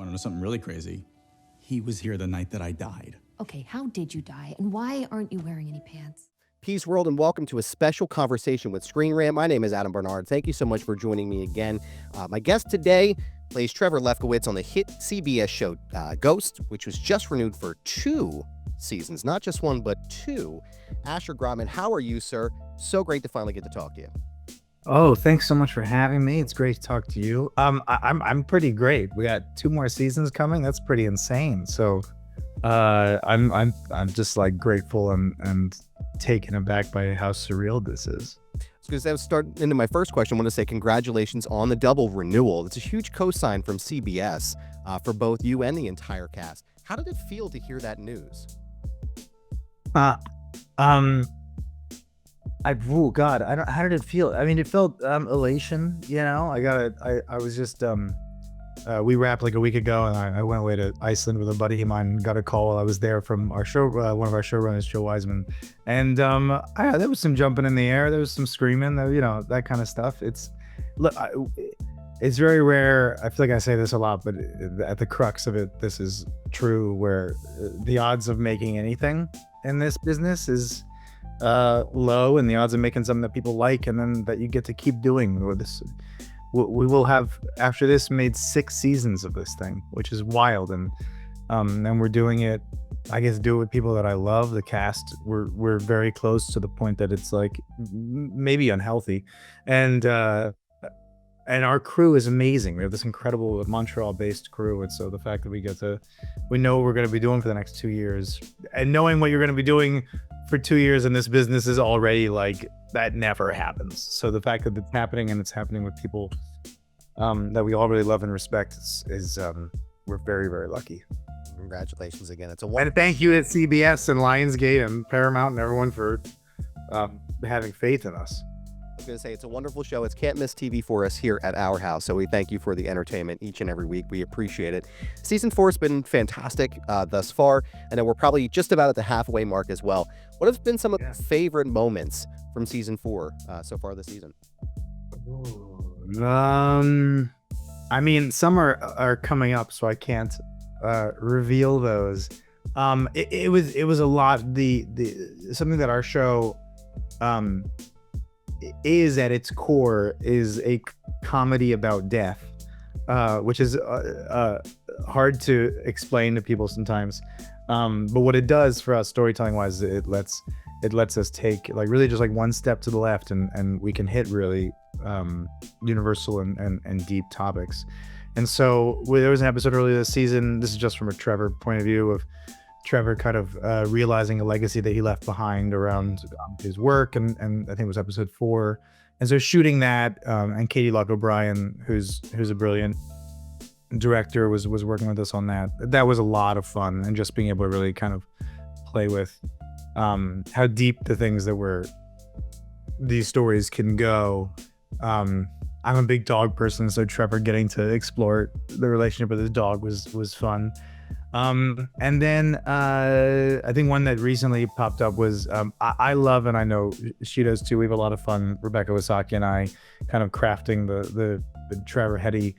Want to know something really crazy? He was here the night that I died. Okay, how did you die, and why aren't you wearing any pants? Peace world and welcome to a special conversation with ScreenRant. My name is Adam Bernard. Thank you so much for joining me again. My guest today plays Trevor Lefkowitz on the hit CBS show Ghost, which was just renewed for 2 seasons, not just 1, but 2. Asher Grodman, how are you, sir? So great to finally get to talk to you. Oh, thanks so much for having me. It's great to talk to you. I'm pretty great. We got 2 more seasons coming. That's pretty insane. So, I'm just like grateful and taken aback by how surreal this is. Because I was starting into my first question, I want to say congratulations on the double renewal. It's a huge cosign from CBS for both you and the entire cast. How did it feel to hear that news? How did it feel? I mean, it felt elation, you know. I was just we wrapped like a week ago, and I went away to Iceland with a buddy of mine. Got a call while I was there from our show, one of our showrunners, Joe Wiseman, and there was some jumping in the air, there was some screaming, you know, that kind of stuff. It's very rare. I feel like I say this a lot, but at the crux of it, this is true. Where the odds of making anything in this business is low, and the odds of making something that people like and then that you get to keep doing with this. We will have, after this, made 6 seasons of this thing, which is wild, and we're doing it. I guess do it with people that I love. The cast, we're very close to the point that it's like maybe unhealthy, and our crew is amazing. We have this incredible Montreal-based crew, and so the fact that we know what we're going to be doing for the next 2 years, and knowing what you're going to be doing for 2 years in this business is already like, that never happens. So the fact that it's happening, and it's happening with people that we all really love and respect is we're very, very lucky. Congratulations again. And thank you to CBS and Lionsgate and Paramount and everyone for having faith in us. I was going to say, it's a wonderful show. It's can't miss TV for us here at our house. So we thank you for the entertainment each and every week. We appreciate it. Season 4 has been fantastic thus far. I know we're probably just about at the halfway mark as well. What have been some of your favorite moments from season 4 so far this season? I mean, some are coming up, so I can't reveal those. It was a lot. The something that our show is at its core is a comedy about death, which is hard to explain to people sometimes. But what it does for us storytelling wise, it lets us take like really just like one step to the left, and we can hit really universal and deep topics. And so there was an episode earlier this season, this is just from a Trevor point of view, of Trevor kind of realizing a legacy that he left behind around his work, and I think it was episode 4. And so shooting that, and Katie Locke O'Brien, who's a brilliant director, was working with us on that. That was a lot of fun, and just being able to really kind of play with how deep the things that these stories can go. I'm a big dog person, so Trevor getting to explore the relationship with his dog was fun. And then I think one that recently popped up was I love, and I know she does too, we have a lot of fun, Rebecca Wasaki and I, kind of crafting the Trevor Hetty,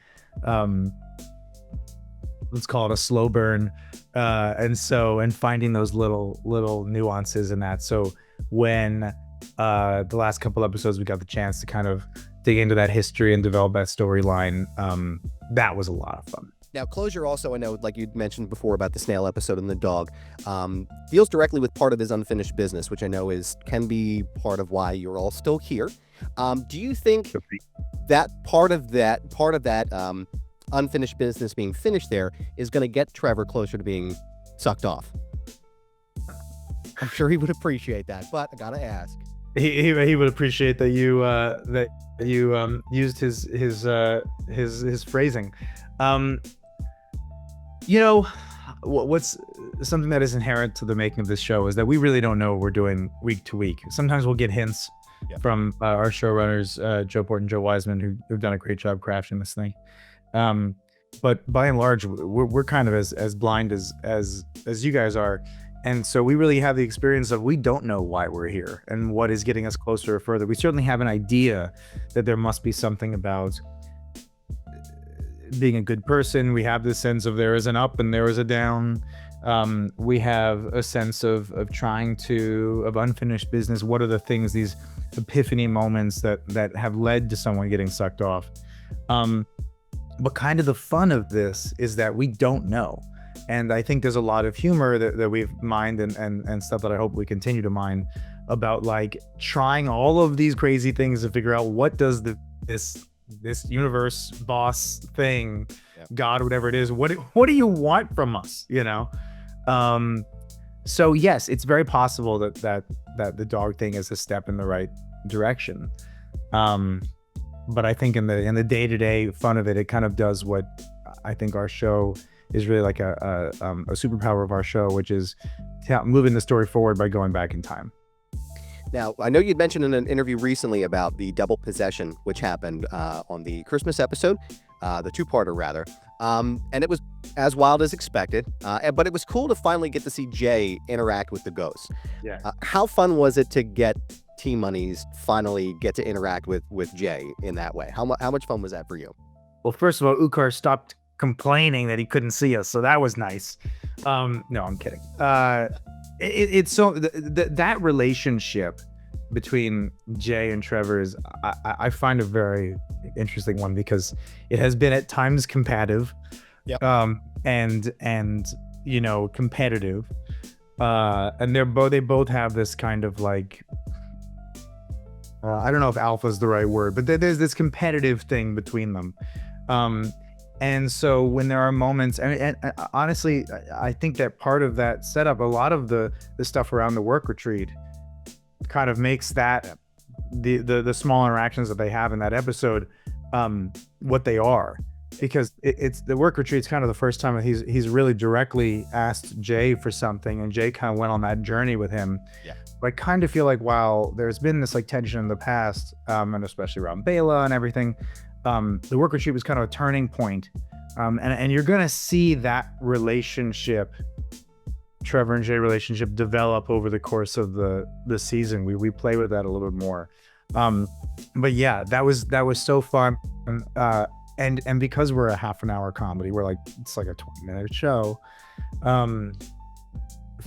let's call it a slow burn, and finding those little nuances in that. So when the last couple episodes we got the chance to kind of dig into that history and develop that storyline, that was a lot of fun. Now, Closure also, I know, like you mentioned before about the snail episode and the dog, deals directly with part of his unfinished business, which I know can be part of why you're all still here. Do you think that part of that unfinished business being finished there is going to get Trevor closer to being sucked off? I'm sure he would appreciate that, but I gotta ask. He would appreciate that you used his phrasing. You know, what's something that is inherent to the making of this show is that we really don't know what we're doing week to week. Sometimes we'll get hints from our showrunners, Joe Port and Joe Wiseman, who've done a great job crafting this thing. But by and large, we're kind of as blind as you guys are. And so we really have the experience of, we don't know why we're here and what is getting us closer or further. We certainly have an idea that there must be something about being a good person. We have this sense of there is an up and there is a down. We have a sense of unfinished business. What are the things, these epiphany moments that have led to someone getting sucked off? But kind of the fun of this is that we don't know. And I think there's a lot of humor that we've mined and stuff that I hope we continue to mine about, like, trying all of these crazy things to figure out what does this universe boss thing, God, whatever it is, what do you want from us, you know? So yes, it's very possible that the dog thing is a step in the right direction. But I think in the day-to-day fun of it, it kind of does what I think our show is really like a superpower of our show, which is moving the story forward by going back in time. Now, I know you'd mentioned in an interview recently about the double possession, which happened on the Christmas episode, the two-parter rather, and it was as wild as expected, but it was cool to finally get to see Jay interact with the ghosts. Yeah. How fun was it to get T-Money's finally get to interact with Jay in that way? How much fun was that for you? Well, first of all, Ukar stopped complaining that he couldn't see us, so that was nice. No, I'm kidding. It's so that relationship between Jay and Trevor is I find a very interesting one, because it has been at times combative, and you know, competitive, and they both have this kind of like, I don't know if alpha is the right word, but there's this competitive thing between them. And so when there are moments, and honestly, I think that part of that setup, a lot of the stuff around the work retreat kind of makes that the small interactions that they have in that episode what they are, because it's the work retreat's kind of the first time that he's really directly asked Jay for something, and Jay kind of went on that journey with him. Yeah. But I kind of feel like while there's been this like tension in the past, and especially around Bela and everything, the work retreat was kind of a turning point, and you're gonna see that relationship, Trevor and Jay relationship, develop over the course of the season. We play with that a little bit more, but yeah, that was so fun, and because we're a half an hour comedy, it's like a 20-minute show,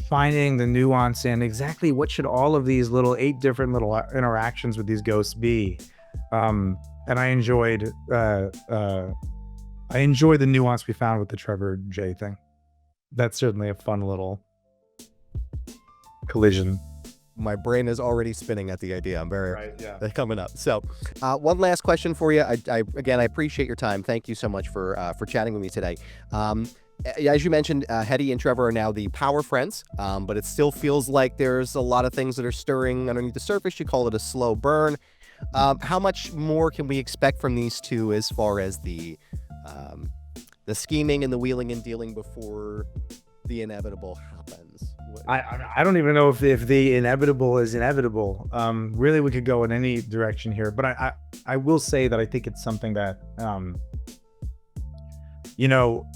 finding the nuance and exactly what should all of these 8 different little interactions with these ghosts be. And I enjoyed the nuance we found with the Trevor Jay thing. That's certainly a fun little collision. My brain is already spinning at the idea. I'm very coming up. So, one last question for you. I appreciate your time. Thank you so much for chatting with me today. As you mentioned, Hetty and Trevor are now the power friends, but it still feels like there's a lot of things that are stirring underneath the surface. You call it a slow burn. How much more can we expect from these two as far as the scheming and the wheeling and dealing before the inevitable happens? I don't even know if the inevitable is inevitable. Really, we could go in any direction here, but I will say that I think it's something that, you know,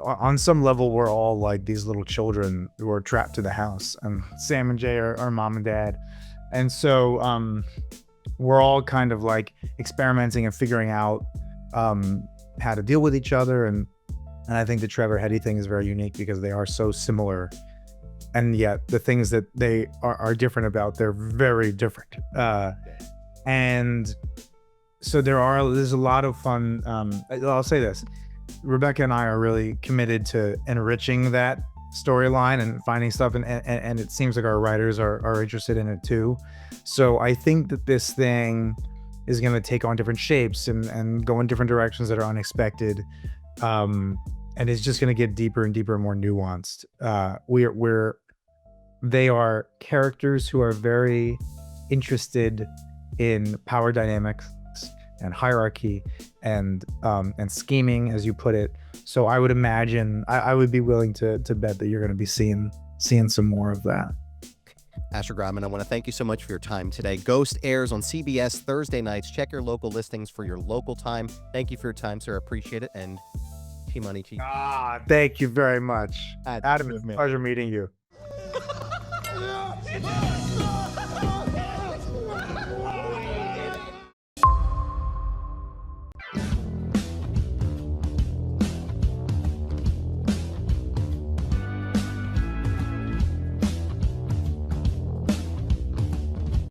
on some level, we're all like these little children who are trapped to the house, and Sam and Jay are mom and dad. And so, we're all kind of like experimenting and figuring out how to deal with each other, and I think the Trevor Hetty thing is very unique because they are so similar, and yet the things that they are different about, they're very different. And so there's a lot of fun. I'll say this: Rebecca and I are really committed to enriching that storyline and finding stuff, and it seems like our writers are interested in it too. So I think that this thing is going to take on different shapes and go in different directions that are unexpected, and it's just going to get deeper and deeper and more nuanced. They are characters who are very interested in power dynamics and hierarchy and scheming, as you put it. So I would imagine I would be willing to bet that you're going to be seeing some more of that. Asher Grodman, I want to thank you so much for your time today. Ghost airs on CBS Thursday nights. Check your local listings for your local time. Thank you for your time, sir. Appreciate it. And T-Money to you. Thank you very much. Adam, it's a pleasure meeting you.